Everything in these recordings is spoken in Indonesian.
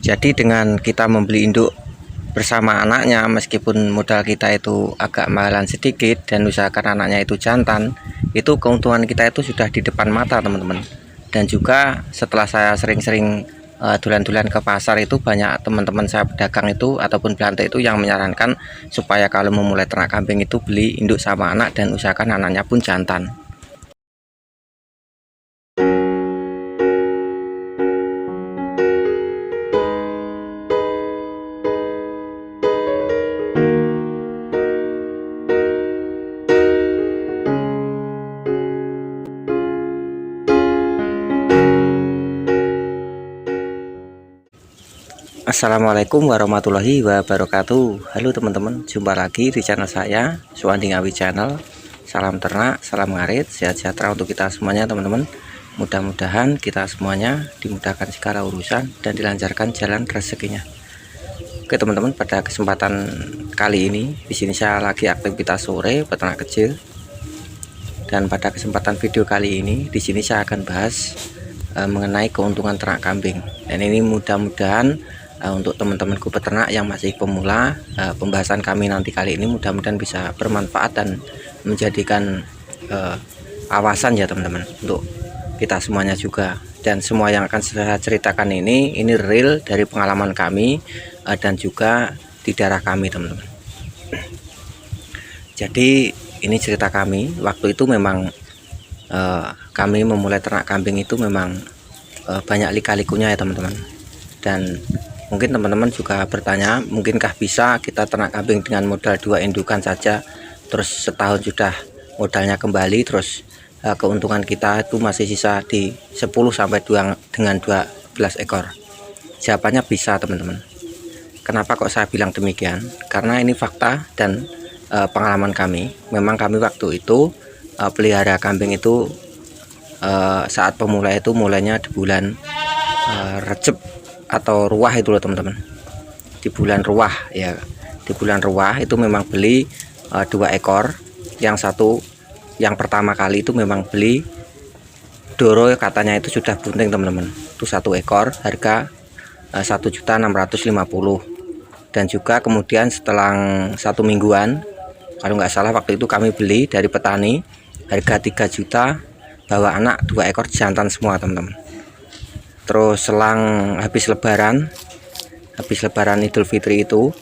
Jadi dengan kita membeli induk bersama anaknya, meskipun modal kita itu agak mahalan sedikit dan usahakan anaknya itu jantan, itu keuntungan kita itu sudah di depan mata teman-teman. Dan juga setelah saya sering-sering dulan-dulan ke pasar, itu banyak teman-teman saya pedagang itu ataupun belanja itu yang menyarankan supaya kalau memulai ternak kambing itu beli induk sama anak dan usahakan anaknya pun jantan. Assalamualaikum warahmatullahi wabarakatuh. Halo teman-teman, jumpa lagi di channel saya, Suwandi Ngawi Channel. Salam ternak, salam ngarit, sehat sejahtera untuk kita semuanya teman-teman. Mudah-mudahan kita semuanya dimudahkan segala urusan dan dilancarkan jalan rezekinya. Oke teman-teman, pada kesempatan kali ini di sini saya lagi aktivitas sore peternak kecil. Dan pada kesempatan video kali ini di sini saya akan bahas mengenai keuntungan ternak kambing. Dan ini mudah-mudahan untuk teman-temanku peternak yang masih pemula, pembahasan kami nanti kali ini mudah-mudahan bisa bermanfaat dan menjadikan awasan ya teman-teman untuk kita semuanya juga. Dan semua yang akan saya ceritakan ini real dari pengalaman kami dan juga di daerah kami teman-teman. Jadi ini cerita kami waktu itu memang kami memulai ternak kambing itu memang banyak lika-likunya ya teman-teman. Dan mungkin teman-teman juga bertanya, mungkinkah bisa kita ternak kambing dengan modal 2 indukan saja, terus setahun sudah modalnya kembali, terus keuntungan kita itu masih sisa di 10 sampai dengan 12 ekor. Jawabannya bisa teman-teman. Kenapa kok saya bilang demikian? Karena ini fakta dan pengalaman kami. Memang kami waktu itu pelihara kambing itu saat pemula itu mulainya di bulan Recep atau Ruah itu loh teman-teman. Di bulan Ruah ya, di bulan Ruah itu memang beli 2 ekor. Yang satu, yang pertama kali itu memang beli Doro, katanya itu sudah bunting teman-teman. Itu 1 ekor harga 1.650.000. Dan juga kemudian setelah 1 mingguan, kalau nggak salah waktu itu kami beli dari petani harga 3 juta, bawa anak 2 ekor jantan semua teman-teman. Terus selang habis lebaran Idul Fitri itu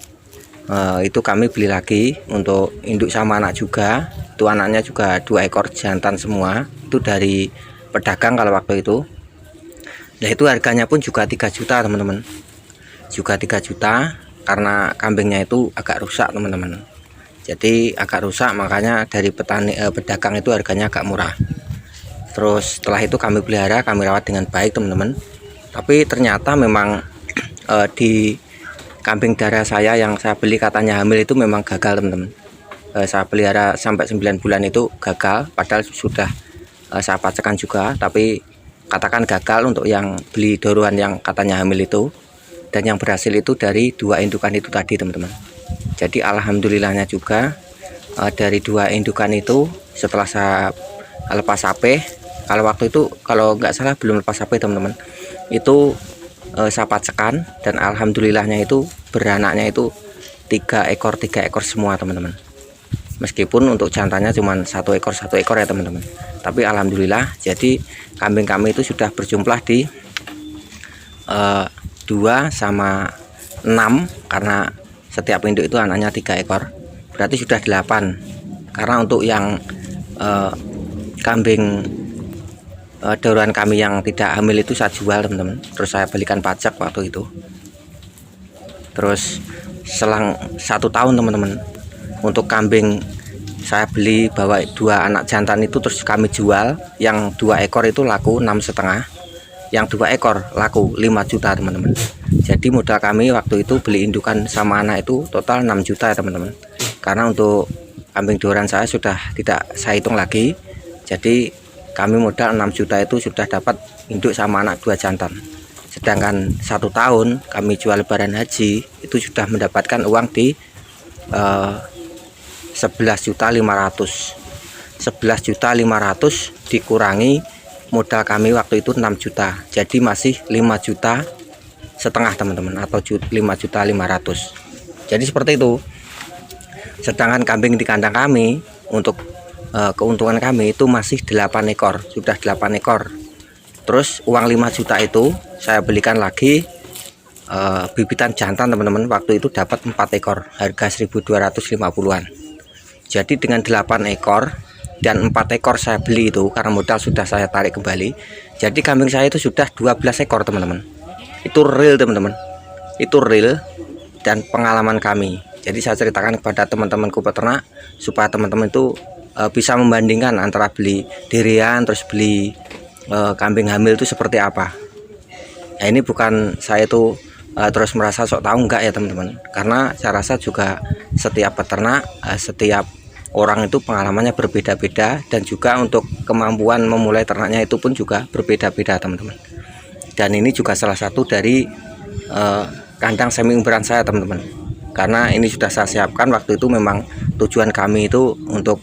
kami beli lagi untuk induk sama anak juga. Itu anaknya juga 2 ekor jantan semua, itu dari pedagang kalau waktu itu. Nah itu harganya pun juga 3 juta teman-teman, juga 3 juta karena kambingnya itu agak rusak teman-teman. Jadi agak rusak, makanya dari petani pedagang itu harganya agak murah. Terus setelah itu kami pelihara, kami rawat dengan baik teman-teman. Tapi ternyata memang di kambing darah saya yang saya beli katanya hamil itu memang gagal teman-teman. Saya pelihara sampai 9 bulan itu gagal, padahal sudah saya pacakan juga, tapi katakan gagal untuk yang beli doruan yang katanya hamil itu. Dan yang berhasil itu dari 2 indukan itu tadi teman-teman. Jadi alhamdulillahnya juga dari 2 indukan itu setelah saya lepas HP, kalau waktu itu kalau nggak salah belum lepas HP teman-teman, itu saya pacekan dan alhamdulillahnya itu beranaknya itu 3 ekor semua teman-teman. Meskipun untuk jantannya cuma 1 ekor ya teman-teman, tapi alhamdulillah jadi kambing kami itu sudah berjumlah di 2 sama 6, karena setiap induk itu anaknya 3 ekor, berarti sudah 8. Karena untuk yang kambing doruan kami yang tidak hamil itu saya jual teman-teman, terus saya belikan pajak waktu itu. Terus selang 1 tahun teman-teman, untuk kambing saya beli bawa 2 anak jantan itu terus kami jual, yang 2 ekor itu laku 6,5, yang 2 ekor laku 5 juta teman-teman. Jadi modal kami waktu itu beli indukan sama anak itu total 6 juta ya teman-teman. Karena untuk kambing doruan saya sudah tidak saya hitung lagi, jadi kami modal 6 juta itu sudah dapat induk sama anak 2 jantan. Sedangkan 1 tahun kami jual lebaran haji itu sudah mendapatkan uang di 11.500.000. 11.500.000 dikurangi modal kami waktu itu 6 juta, jadi masih 5 juta setengah teman-teman, atau 5.500.000. Jadi seperti itu. Sedangkan kambing di kandang kami untuk keuntungan kami itu masih 8 ekor, sudah 8 ekor. Terus uang 5 juta itu saya belikan lagi bibitan jantan teman-teman. Waktu itu dapat 4 ekor, harga 1.250-an. Jadi dengan 8 ekor dan 4 ekor saya beli itu karena modal sudah saya tarik kembali. Jadi kambing saya itu sudah 12 ekor teman-teman. Itu real teman-teman, itu real dan pengalaman kami. Jadi saya ceritakan kepada teman-temanku peternak supaya teman-teman itu bisa membandingkan antara beli dirian terus beli kambing hamil itu seperti apa. Nah, ini bukan saya itu terus merasa sok tahu, enggak ya teman-teman, karena saya rasa juga setiap peternak, setiap orang itu pengalamannya berbeda-beda, dan juga untuk kemampuan memulai ternaknya itu pun juga berbeda-beda teman-teman. Dan ini juga salah satu dari kandang semi umuran saya teman-teman, karena ini sudah saya siapkan. Waktu itu memang tujuan kami itu untuk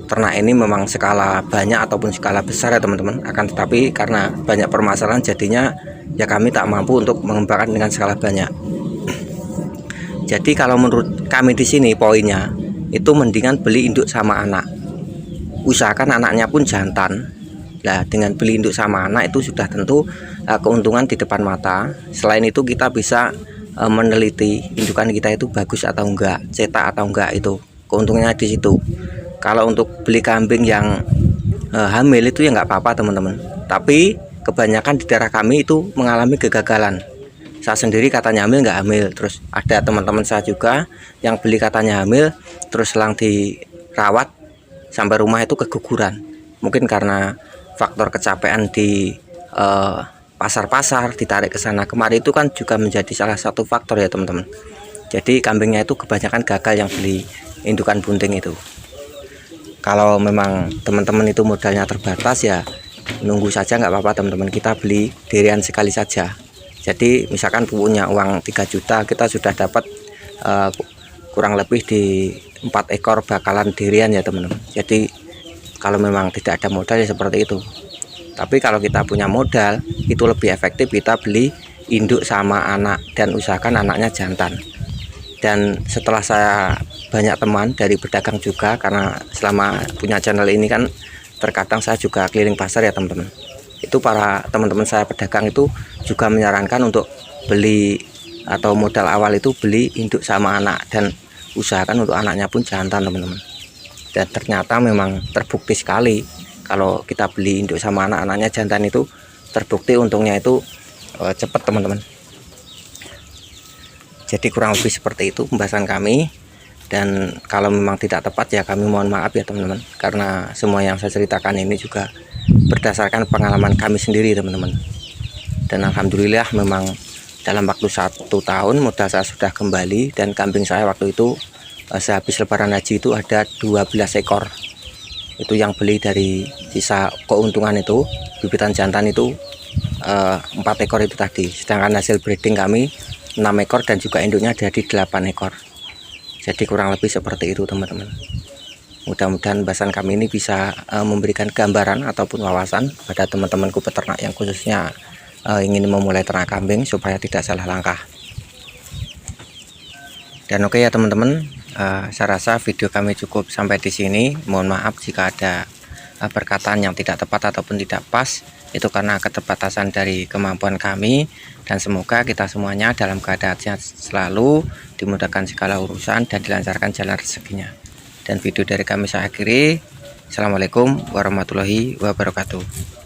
ternak ini memang skala banyak ataupun skala besar ya teman-teman. Akan tetapi karena banyak permasalahan jadinya ya kami tak mampu untuk mengembangkan dengan skala banyak. Jadi kalau menurut kami di sini poinnya itu mendingan beli induk sama anak, usahakan anaknya pun jantan. Nah, dengan beli induk sama anak itu sudah tentu keuntungan di depan mata. Selain itu kita bisa meneliti indukan kita itu bagus atau enggak, cetak atau enggak, itu keuntungannya di situ. Kalau untuk beli kambing yang hamil itu ya nggak apa-apa teman-teman, tapi kebanyakan di daerah kami itu mengalami kegagalan. Saya sendiri katanya hamil nggak hamil, terus ada teman-teman saya juga yang beli katanya hamil terus selang dirawat sampai rumah itu keguguran. Mungkin karena faktor kecapean di pasar-pasar, ditarik ke sana kemari, itu kan juga menjadi salah satu faktor ya teman-teman. Jadi kambingnya itu kebanyakan gagal yang beli indukan bunting itu. Kalau memang teman-teman itu modalnya terbatas ya nunggu saja, nggak apa-apa teman-teman, kita beli dirian sekali saja. Jadi misalkan punya uang 3 juta, kita sudah dapat kurang lebih di 4 ekor bakalan dirian ya teman-teman. Jadi kalau memang tidak ada modal ya seperti itu. Tapi kalau kita punya modal itu lebih efektif kita beli induk sama anak dan usahakan anaknya jantan. Dan setelah saya banyak teman dari pedagang juga, karena selama punya channel ini kan terkadang saya juga keliling pasar ya teman-teman. Itu para teman-teman saya pedagang itu juga menyarankan untuk beli atau modal awal itu beli induk sama anak dan usahakan untuk anaknya pun jantan teman-teman. Dan ternyata memang terbukti sekali kalau kita beli induk sama anak-anaknya jantan itu terbukti untungnya itu cepat teman-teman. Jadi kurang lebih seperti itu pembahasan kami, dan kalau memang tidak tepat ya kami mohon maaf ya teman-teman, karena semua yang saya ceritakan ini juga berdasarkan pengalaman kami sendiri teman-teman. Dan alhamdulillah memang dalam waktu 1 tahun modal saya sudah kembali, dan kambing saya waktu itu sehabis lebaran haji itu ada 12 ekor. Itu yang beli dari sisa keuntungan itu, bibitan jantan itu 4 ekor itu tadi. Sedangkan hasil breeding kami 6 ekor dan juga induknya jadi 8 ekor. Jadi kurang lebih seperti itu teman-teman. Mudah-mudahan bahasan kami ini bisa memberikan gambaran ataupun wawasan pada teman-temanku peternak yang khususnya ingin memulai ternak kambing supaya tidak salah langkah. Dan oke ya teman-teman, saya rasa video kami cukup sampai di sini. Mohon maaf jika ada perkataan yang tidak tepat ataupun tidak pas, itu karena keterbatasan dari kemampuan kami. Dan semoga kita semuanya dalam keadaan sehat selalu, dimudahkan segala urusan dan dilancarkan jalan rezekinya. Dan video dari kami saya akhiri. Assalamualaikum warahmatullahi wabarakatuh.